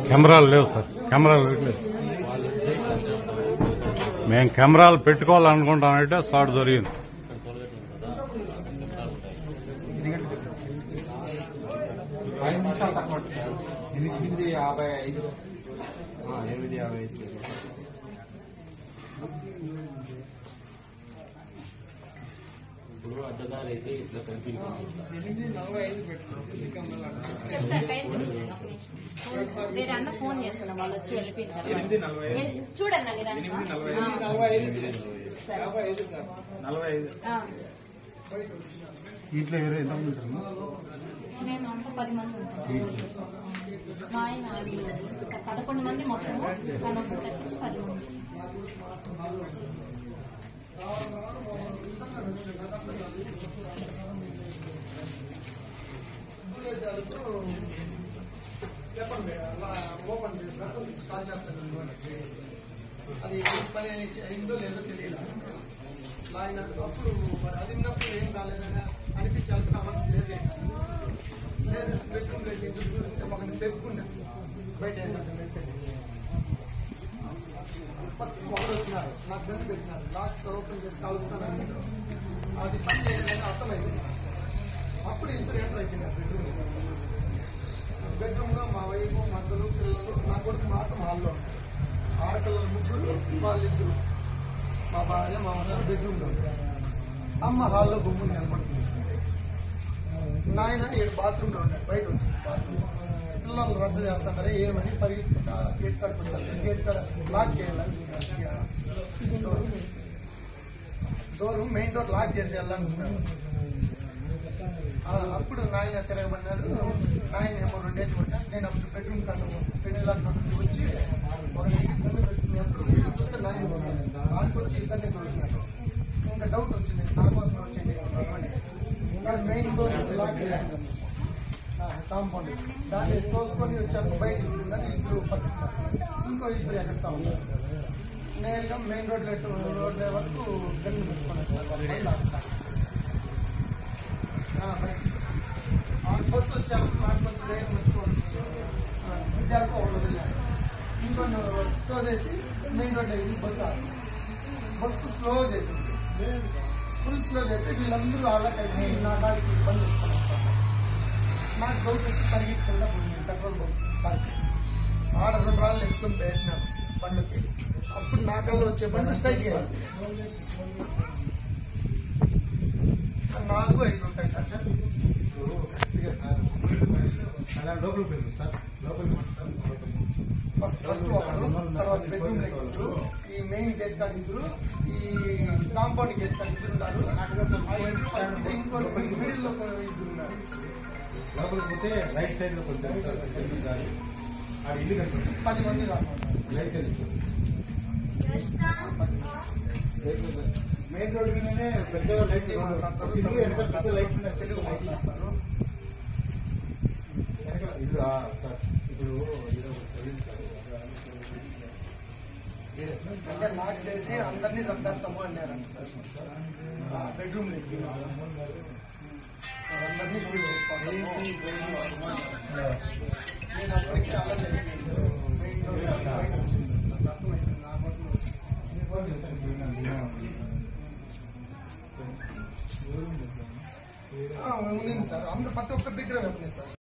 కెమెరాలు లేవు సార్, కెమెరాలు లేదు. మేము కెమెరాలు పెట్టుకోవాలనుకుంటామంటే షాట్ జరిగింది. ఇప్పుడు అడ్డదారి అయితే ఇట్లా వేరే అన్న ఫోన్ చేస్తున్నా, వాళ్ళు వచ్చి వెళ్ళిపోయింటారు. చూడండి ఇంట్లో వేరే ఎంతమంది ఉంటారు? మేము అంతా 10 మంది ఉంటాం. మా ఆయన 11 మంది మొత్తము, 10 మంది. చెప్పండి, అలా ఓపెన్ చేసిన కాల్ చేస్తాను. అది పని అయిందో లేదో తెలియదు. ఆయన అప్పుడు మరి అది ఉన్నప్పుడు ఏం కాలేదని అనిపించాలి. మనసు లేసేసి బెడ్రూమ్ ఒకరిని పెట్టుకున్నా, బయట వేసాను. ఫస్ట్ ఒకరు వచ్చినారు, నాకు గంట పెట్టినారు. లాస్ట్ ఓపెన్ చేసి కాలుస్తానని అది పని చేయాలని అర్థమైంది. అప్పుడు ఇద్దరు ఎంటర్ అయిపోయినారు బెడ్రూమ్ లో. మా వైపు మద్దరు పిల్లలు, నా కొడుకు మాత్రం హాల్లో ఉంటారు. ఆడపిల్లలు 3, వాళ్ళిద్దరు, మా భార్య మా అమ్మ బెడ్రూమ్ లో. అమ్మ హాల్లో గుమ్ముని నిలబడుతుంది. నాయన 7 బాత్రూమ్ లో ఉన్నాడు, బయట వచ్చింది. పిల్లలు రచ్చ చేస్తారే ఏమని పరిగెత్తుకుంటా గేట్ కాడ పెట్టాలి, గేట్ కాడ లాక్ చేయాలని డోర్ మెయిన్ డోర్ లాక్ చేసి వెళ్ళాలనుకున్నాను. అప్పుడు నాయన తిరగబడినాడు. నాయన ఏమో 2 ఏళ్ళు కొట్టా. నేను అప్పుడు బెడ్రూమ్ కన్నా పెళ్ళిలాంటి వచ్చి ఒక ఇద్దరిని చూస్తే నాయన వాళ్ళకి వచ్చి ఇద్దరిని చూసినాడు. ఇంకా డౌట్ వచ్చింది, నా కోసం వచ్చింది మెయిన్ డోర్ లాక్ చేయాలి కాంపౌండ్. దాన్ని తోసుకొని వచ్చాక బయట ఇద్దరు పట్టుకున్నారు. ఇంకో ఇద్దరు ఎక్స్ట్రా ఉన్నారు. నేరుగా మెయిన్ రోడ్ వరకు గన్ను పెట్టుకొని వచ్చారు. బస్సు వచ్చాము, కొంచెం వేగం వచ్చుకోండి విద్యార్థి ఒకటి వదిలేదు. ఇంకొన్ని తోసేసి మెయిన్ రోడ్ వెళ్ళి బస్సు స్లో చేసింది. ఫుల్ స్లో చేస్తే వీళ్ళందరూ అలాగే నా కాడికి ఇబ్బంది వస్తున్నారు. నాకు డౌట్ వచ్చి పరిగెత్తుకుంటా పోయింది పెట్రోల్ బంక్. ఆడ 2 రాళ్ళు ఎక్కువ వేసినాను బండికి. అప్పుడు నా కాళ్ళు వచ్చే బండి స్ట్రైక్ అయ్యాను. 4, 5 ఉంటాయి సార్. ఫస్ట్ ఒకరు, తర్వాత బెడ్రూమ్ ఇద్దరు, ఈ మెయిన్ గేట్ కాడ ఇద్దరు, ఈ కాంపౌండ్ గేట్ కాడ ఇద్దరు ఉన్నారు. ఇంకోటి మిడిల్ లో 2 ఉన్నారు. లోపలికి పోతే రైట్ సైడ్ లో కొంచెం 10 మంది రాకుండా మెయిన్ రోడ్ మీదనే పెద్ద లైట్ లైట్ తెలుగు మాట్లాడతారు. అంటే నాకు తెలిసి అందరినీ చంపేస్తాము అన్నారంట సార్. బెడ్రూమ్ అందరినీ షూట్ చేసుకోవాలి. నేను అప్పటికి చాలా ఉంది సార్. అందరూ ప్రతి ఒక్క దగ్గర వెళ్తున్నాయి సార్.